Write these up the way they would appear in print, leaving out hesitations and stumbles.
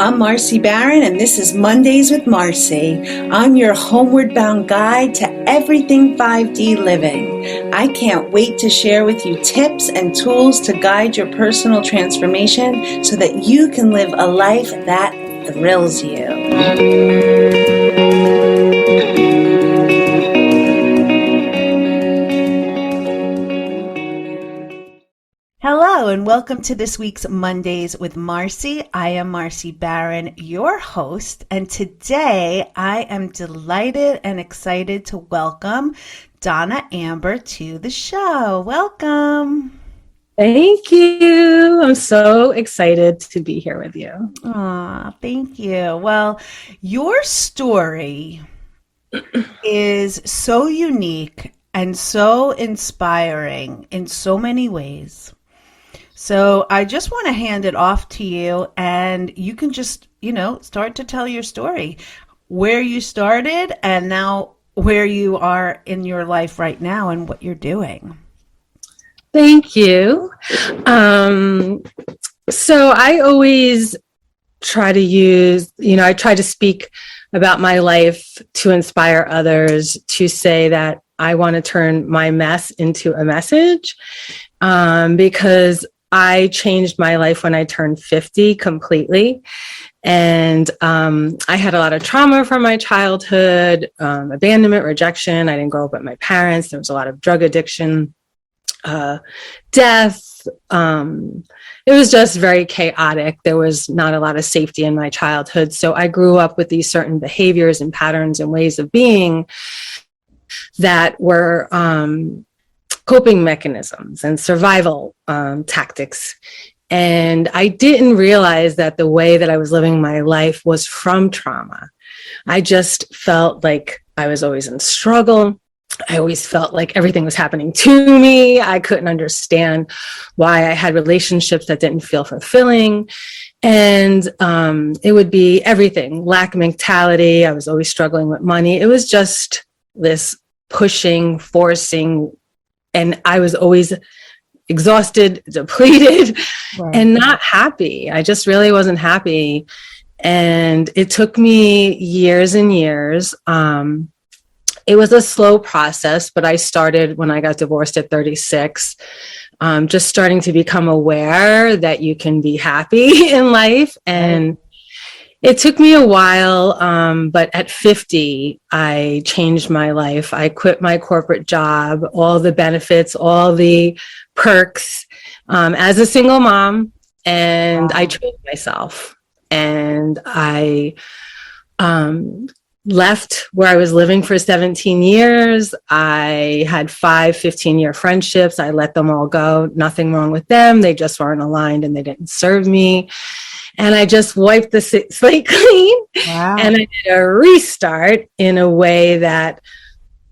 I'm Marcy Barron, and this is Mondays with Marcy. I'm your homeward bound guide to everything 5D living. I can't wait to share with you tips and tools to guide your personal transformation so that you can live a life that thrills you. Hello and welcome to this week's Mondays with Marcy. I am Marcy Barron, your host, and today I am delighted and excited to welcome Donna Amber to the show. Welcome. Thank you. I'm so excited to be here with you. Aw, thank you. Well, your story is so unique and so inspiring in so many ways. So I just want to hand it off to you, and you can just, start to tell your story, where you started and now where you are in your life right now and what you're doing. Thank you. So I always try to use, I try to speak about my life to inspire others, to say that I want to turn my mess into a message, because I changed my life when I turned 50 completely. And I had a lot of trauma from my childhood, abandonment, rejection. I didn't grow up with my parents. There was a lot of drug addiction, death. It was just very chaotic. There was not a lot of safety in my childhood. So I grew up with these certain behaviors and patterns and ways of being that were coping mechanisms and survival tactics. And I didn't realize that the way that I was living my life was from trauma. I just felt like I was always in struggle. I always felt like everything was happening to me. I couldn't understand why I had relationships that didn't feel fulfilling. And it would be everything, lack mentality. I was always struggling with money. It was just this pushing, forcing, and I was always exhausted, depleted, right, and not happy. I just really wasn't happy. And it took me years and years. It was a slow process, but I started when I got divorced at 36, just starting to become aware that you can be happy in life. And it took me a while, but at 50, I changed my life. I quit my corporate job, all the benefits, all the perks, as a single mom, and I chose myself. And I left where I was living for 17 years. I had 5 15-year friendships. I let them all go. Nothing wrong with them. They just weren't aligned and they didn't serve me. And I just wiped the slate clean. Wow. And I did a restart in a way that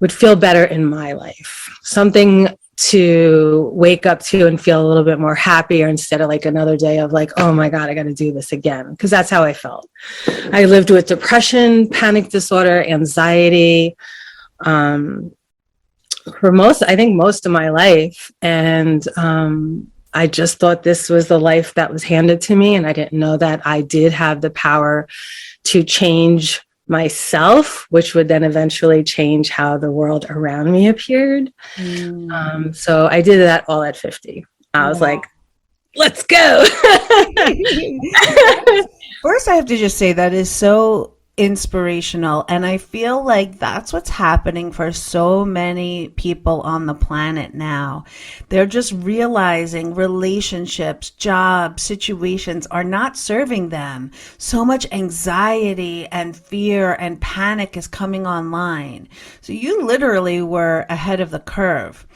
would feel better in my life. Something to wake up to and feel a little bit more happier instead of like another day of like, oh my God, I got to do this again. Because that's how I felt. I lived with depression, panic disorder, anxiety, for most of my life. And I just thought this was the life that was handed to me. And I didn't know that I did have the power to change myself, which would then eventually change how the world around me appeared. So I did that all at 50. I was like, let's go. First, I have to just say that is so inspirational. And I feel like that's what's happening for so many people on the planet now. They're just realizing relationships, jobs, situations are not serving them. So much anxiety and fear and panic is coming online. So you literally were ahead of the curve.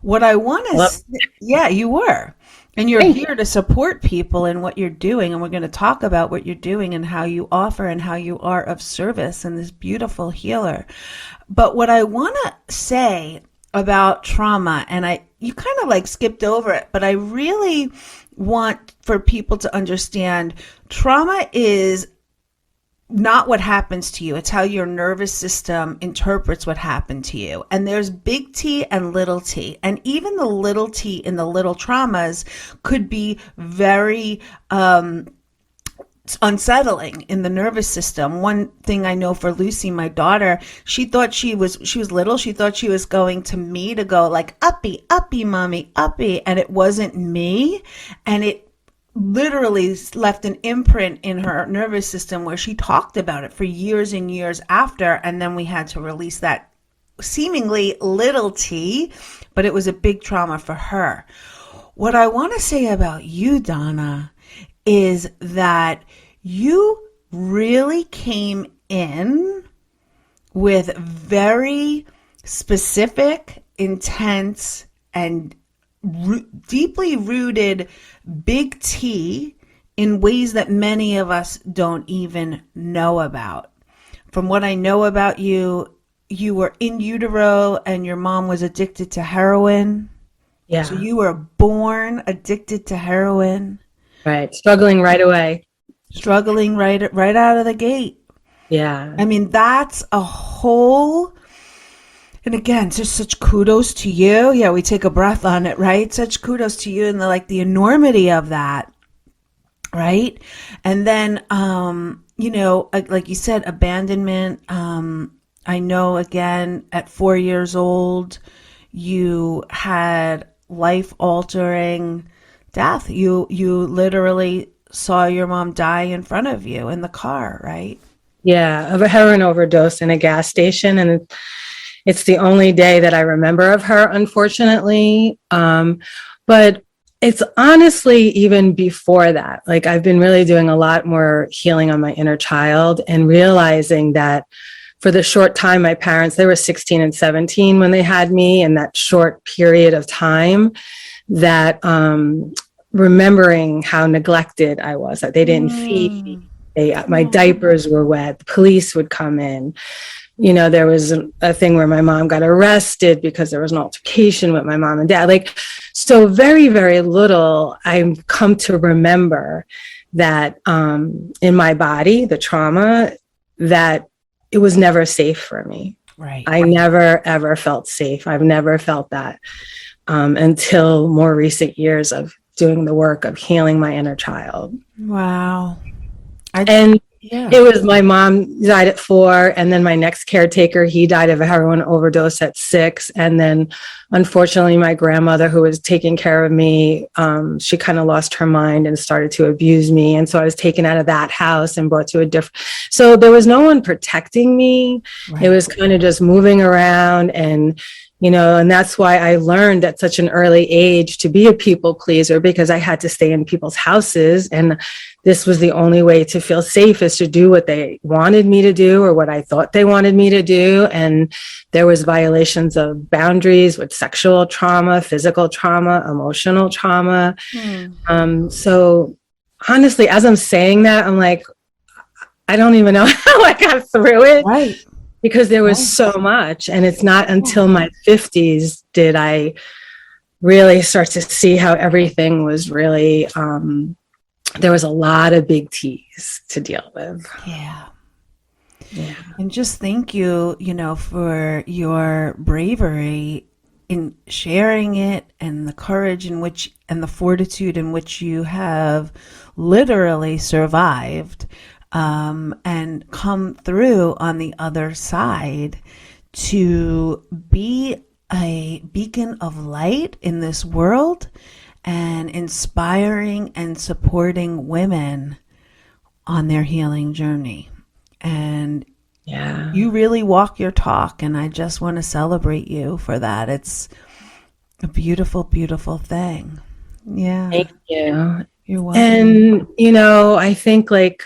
What I want to, yeah, you were. And you're here to support people in what you're doing. And we're going to talk about what you're doing and how you offer and how you are of service and this beautiful healer. But what I want to say about trauma, and you kind of like skipped over it, but I really want for people to understand trauma is not what happens to you. It's how your nervous system interprets what happened to you. And there's big T and little t. And even the little t in the little traumas could be very unsettling in the nervous system. One thing I know for Lucy, my daughter, she thought she was little. She thought she was going to me to go like, uppy, uppy, mommy, uppy. And it wasn't me. And it literally left an imprint in her nervous system where she talked about it for years and years after. And then we had to release that seemingly little T, but it was a big trauma for her. What I want to say about you, Donna, is that you really came in with very specific, intense, and deeply rooted big T in ways that many of us don't even know about. From what I know about you, you were in utero and your mom was addicted to heroin. Yeah. So you were born addicted to heroin. Right. Struggling right away. Struggling right out of the gate. Yeah. I mean, that's a whole, and again, just such kudos to you. Yeah, we take a breath on it, right? Such kudos to you and the enormity of that, right? And then, like you said, abandonment. I know, again, at 4 years old, you had life-altering death. You literally saw your mom die in front of you in the car, right? Yeah, of a heroin overdose in a gas station. And it's the only day that I remember of her, unfortunately. But it's honestly even before that. Like, I've been really doing a lot more healing on my inner child and realizing that for the short time, my parents, they were 16 and 17 when they had me, in that short period of time, that remembering how neglected I was, that they didn't feed me. My diapers were wet. The police would come in. You know, there was a thing where my mom got arrested because there was an altercation with my mom and dad. Like, so very, very little I've come to remember that in my body, the trauma, that it was never safe for me. Right. I never, ever felt safe. I've never felt that until more recent years of doing the work of healing my inner child. Wow. It was, my mom died at 4, and then my next caretaker, he died of a heroin overdose at 6. And then unfortunately, my grandmother, who was taking care of me, she kind of lost her mind and started to abuse me. And so I was taken out of that house and brought to a different, so there was no one protecting me. Right. It was kind of just moving around, and and that's why I learned at such an early age to be a people pleaser, because I had to stay in people's houses. And this was the only way to feel safe, is to do what they wanted me to do or what I thought they wanted me to do. And there was violations of boundaries with sexual trauma, physical trauma, emotional trauma. So honestly, as I'm saying that, I'm like, I don't even know how I got through it. Right. Because there was so much. And it's not until my 50s did I really start to see how everything was really, there was a lot of big T's to deal with. Yeah. And just thank you, for your bravery in sharing it, and the courage in which, and the fortitude in which you have literally survived. And come through on the other side to be a beacon of light in this world, and inspiring and supporting women on their healing journey. And you really walk your talk, and I just want to celebrate you for that. It's a beautiful, beautiful thing. Yeah. Thank you. You're welcome. And, I think, like,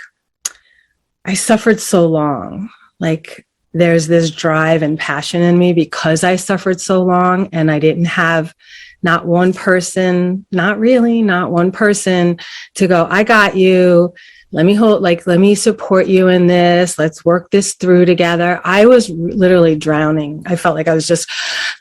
I suffered so long. Like, there's this drive and passion in me because I suffered so long, and I didn't have not one person to go, I got you. Let me support you in this. Let's work this through together. I was literally drowning. I felt like I was just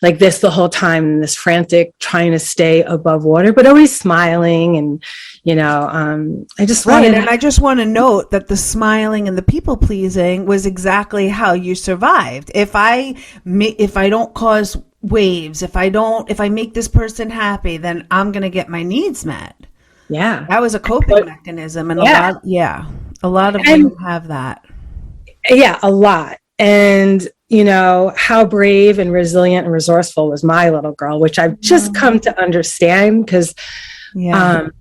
like this the whole time, in this frantic trying to stay above water, but always smiling. And, I just wanted. And I just want to note that the smiling and the people pleasing was exactly how you survived. If I don't cause waves, if I make this person happy, then I'm going to get my needs met. Yeah. That was a coping mechanism. And A lot of And women have that. yeah, a lot. And, you know, how brave and resilient and resourceful was my little girl, which I've just come to understand because Yeah. um,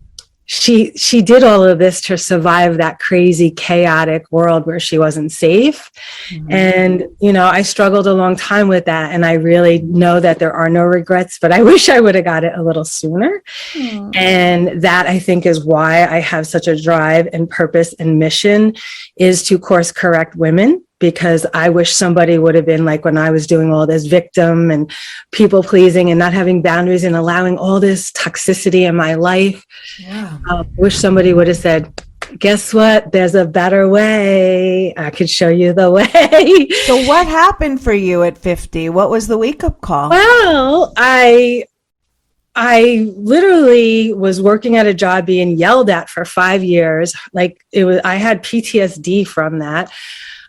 she did all of this to survive that crazy, chaotic world where she wasn't safe. Mhm. And, you know, I struggled a long time with that. And I really know that there are no regrets, but I wish I would have got it a little sooner. Hmm. And that, I think, is why I have such a drive and purpose and mission, is to course correct women, because I wish somebody would have been like when I was doing all this victim and people pleasing and not having boundaries and allowing all this toxicity in my life. Yeah. I wish somebody would have said, guess what? There's a better way. I could show you the way. So what happened for you at 50? What was the wake up call? Well, I literally was working at a job being yelled at for 5 years. Like I had PTSD from that.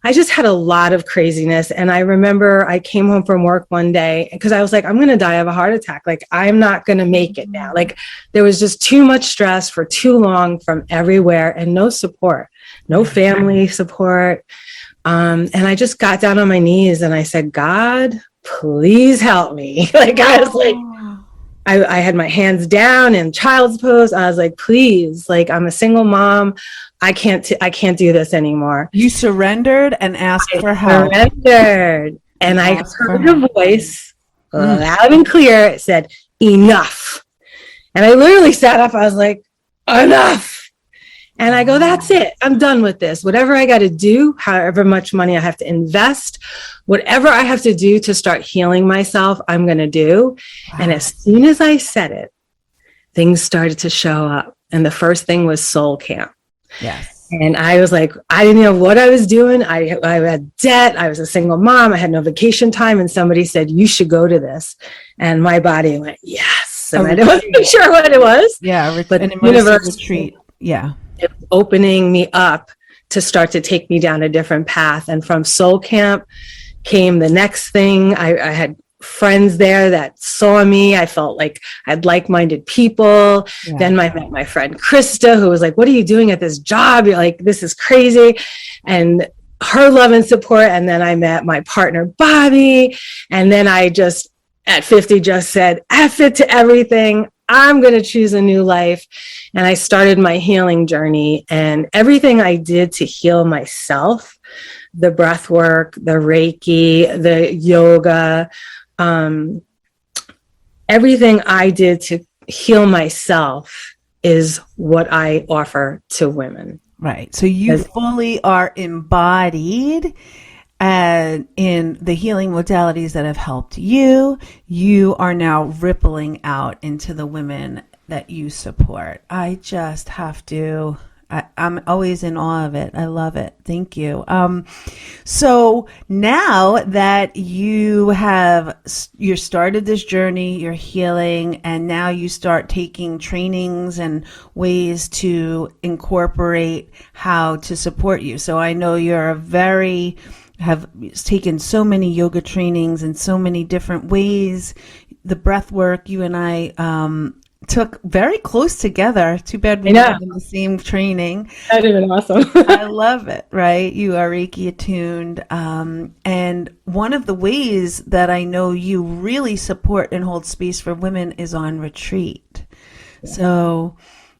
I just had a lot of craziness. And I remember I came home from work one day because I was like, I'm going to die of a heart attack. Like, I'm not going to make it now. Like, there was just too much stress for too long from everywhere and no support, no family support. And I just got down on my knees and I said, God, please help me. Like, I was like, I had my hands down in child's pose. I was like, please, like, I'm a single mom. I can't do this anymore. You surrendered and asked for I help. surrendered. And I heard a voice loud and clear. It said, enough. And I literally sat up. I was like, enough. And I go, that's it. I'm done with this. Whatever I got to do, however much money I have to invest, whatever I have to do to start healing myself, I'm going to do. Wow. And as soon as I said it, things started to show up. And the first thing was Soul Camp. Yes. And I was like, I didn't know what I was doing. I had debt. I was a single mom. I had no vacation time. And somebody said, you should go to this. And my body went, yes. And I wasn't sure what it was. Yeah. But an the immersive universe retreat. Yeah. Opening me up to start to take me down a different path. And from Soul Camp came the next thing. I had friends there that saw me. I felt like I had like-minded people. Yeah. Then I met my friend Krista, who was like, what are you doing at this job? You're like, this is crazy. And her love and support. And then I met my partner, Bobby. And then I just, at 50, just said, F it to everything. I'm going to choose a new life. And I started my healing journey, and everything I did to heal myself, the breath work, the Reiki, the yoga, everything I did to heal myself is what I offer to women. Right. So you fully are embodied and in the healing modalities that have helped you. You are now rippling out into the women that you support. I just have to, I'm always in awe of it. I love it. Thank you. So now that you started this journey, you're healing, and now you start taking trainings and ways to incorporate how to support you. So I know you're have taken so many yoga trainings in so many different ways. The breath work, you and I took very close together. Too bad we weren't in the same training. That would have been awesome. I love it, right? You are Reiki attuned. And one of the ways that I know you really support and hold space for women is on retreat. Yeah. So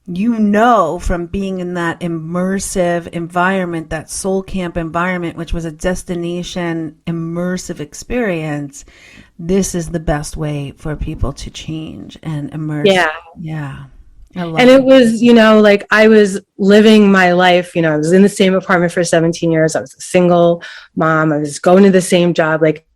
you know, from being in that immersive environment, that Soul Camp environment, which was a destination immersive experience, this is the best way for people to change and immerse. Yeah. Yeah. I love it was, you know, like I was living my life, you know, I was in the same apartment for 17 years. I was a single mom. I was going to the same job. Like,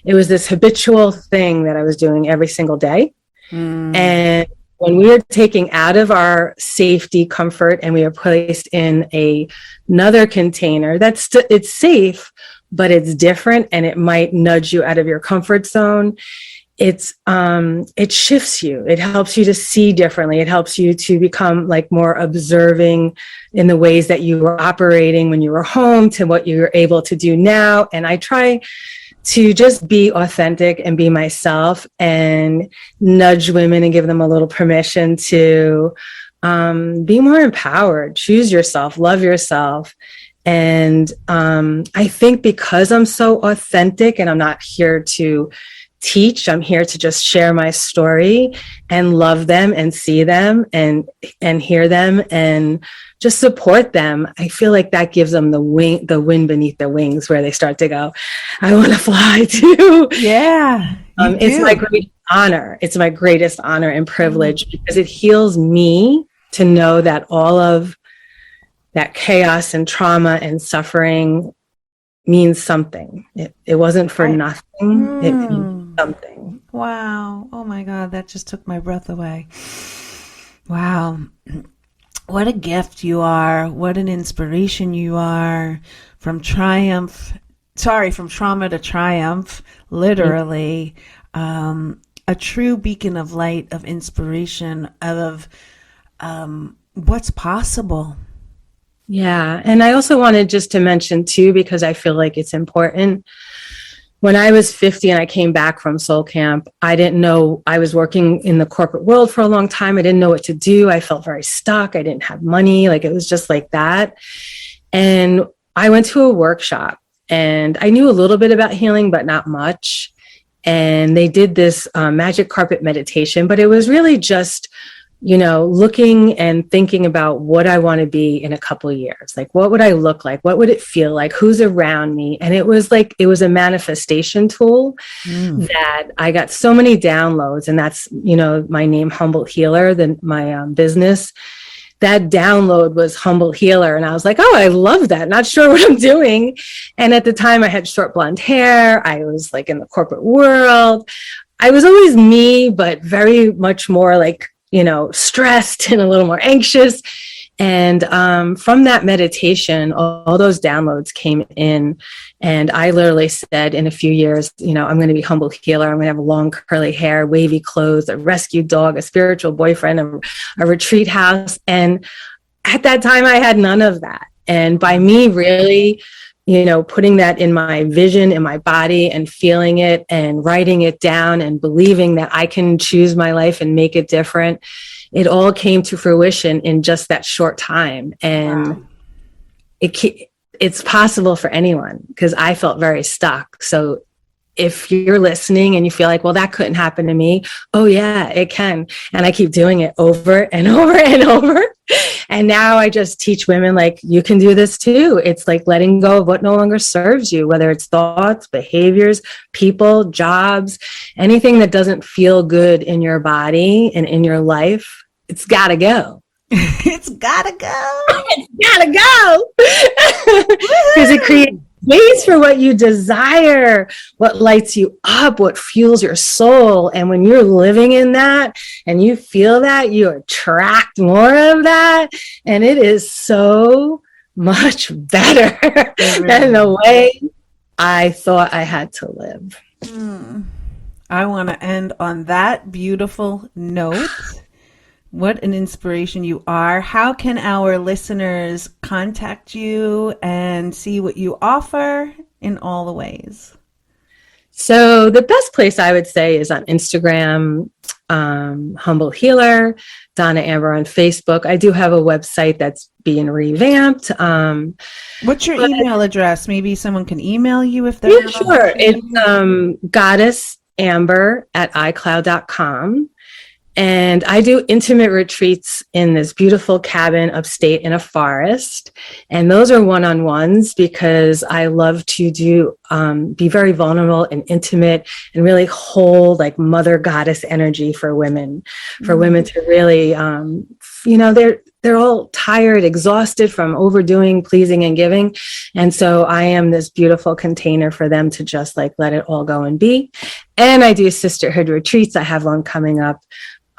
it was this habitual thing that I was doing every single day. And when we were taken out of our safety, comfort, and we were placed in another container, it's safe, but it's different, and it might nudge you out of your comfort zone. It shifts you. It helps you to see differently. It helps you to become like more observing in the ways that you were operating when you were home to what you're able to do now. And I try to just be authentic and be myself and nudge women and give them a little permission to be more empowered, choose yourself, love yourself. And I think because I'm so authentic and I'm not here to teach, I'm here to just share my story and love them and see them and hear them and just support them. I feel like that gives them the wind beneath their wings, where they start to go, I want to fly too. Yeah. It's my great honor. It's my greatest honor and privilege, because it heals me to know that all of that chaos and trauma and suffering means something. It wasn't for nothing. It means something. Wow. Oh my God, that just took my breath away. Wow. What a gift you are. What an inspiration you are. From trauma to triumph, literally. A true beacon of light, of inspiration, of what's possible. Yeah. And I also wanted just to mention too, because I feel like it's important. When I was 50 and I came back from Soul Camp, I didn't know, I was working in the corporate world for a long time. I didn't know what to do. I felt very stuck. I didn't have money. Like, it was just like that. And I went to a workshop, and I knew a little bit about healing, but not much. And they did this magic carpet meditation, but it was really just, looking and thinking about what I want to be in a couple of years. Like, what would I look like? What would it feel like? Who's around me? And it was a manifestation tool that I got so many downloads. And that's, my name, Humble Healer, my business. That download was Humble Healer. And I was like, oh, I love that. Not sure what I'm doing. And at the time I had short blonde hair. I was like in the corporate world. I was always me, but very much more like, stressed and a little more anxious. And from that meditation, all those downloads came in. And I literally said, in a few years, I'm going to be Humble Healer. I'm going to have long curly hair, wavy clothes, a rescue dog, a spiritual boyfriend, a retreat house. And at that time, I had none of that. And by me really, putting that in my vision, in my body, and feeling it and writing it down and believing that I can choose my life and make it different, it all came to fruition in just that short time. And it's possible for anyone, because I felt very stuck. So if you're listening and you feel like, well, that couldn't happen to me. Oh yeah, it can. And I keep doing it over and over and over. And now I just teach women, like, you can do this too. It's like letting go of what no longer serves you, whether it's thoughts, behaviors, people, jobs, anything that doesn't feel good in your body and in your life. It's gotta go. It's gotta go. It's gotta go. Because it creates space for what you desire, what lights you up, what fuels your soul. And when you're living in that and you feel that, you attract more of that. And it is so much better than the way I thought I had to live. I want to end on that beautiful note. What an inspiration you are. How can our listeners contact you and see what you offer in all the ways? So the best place I would say is on Instagram, Humble Healer, Donna Amber on Facebook. I do have a website that's being revamped. What's your email address? Maybe someone can email you if they're sure. It's goddessamber@icloud.com. And I do intimate retreats in this beautiful cabin upstate in a forest. And those are one-on-ones, because I love to be very vulnerable and intimate and really hold like mother goddess energy for women, women to really, they're all tired, exhausted from overdoing, pleasing, and giving. And so I am this beautiful container for them to just like let it all go and be. And I do sisterhood retreats. I have one coming up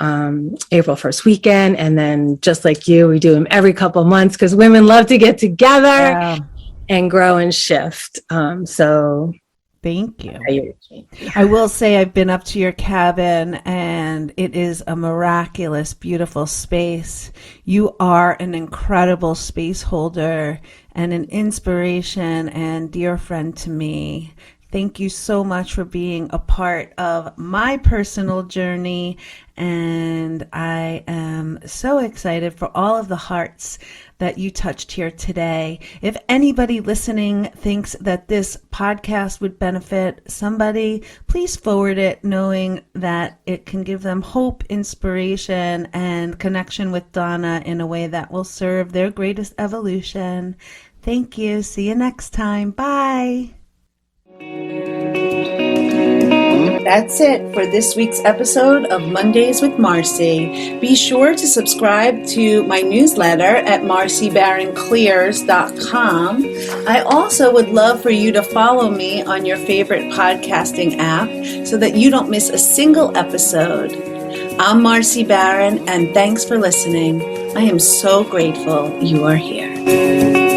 April 1st weekend. And then just like you, we do them every couple of months, because women love to get together and grow and shift. So thank you. I will say I've been up to your cabin, and it is a miraculous, beautiful space. You are an incredible space holder and an inspiration and dear friend to me. Thank you so much for being a part of my personal journey. And I am so excited for all of the hearts that you touched here today. If anybody listening thinks that this podcast would benefit somebody, please forward it, knowing that it can give them hope, inspiration, and connection with Donna in a way that will serve their greatest evolution. Thank you. See you next time. Bye. That's it for this week's episode of Mondays with Marcy. Be sure to subscribe to my newsletter at marcybaronclears.com. I also would love for you to follow me on your favorite podcasting app so that you don't miss a single episode. I'm Marcy Baron, and thanks for listening. I am so grateful you are here.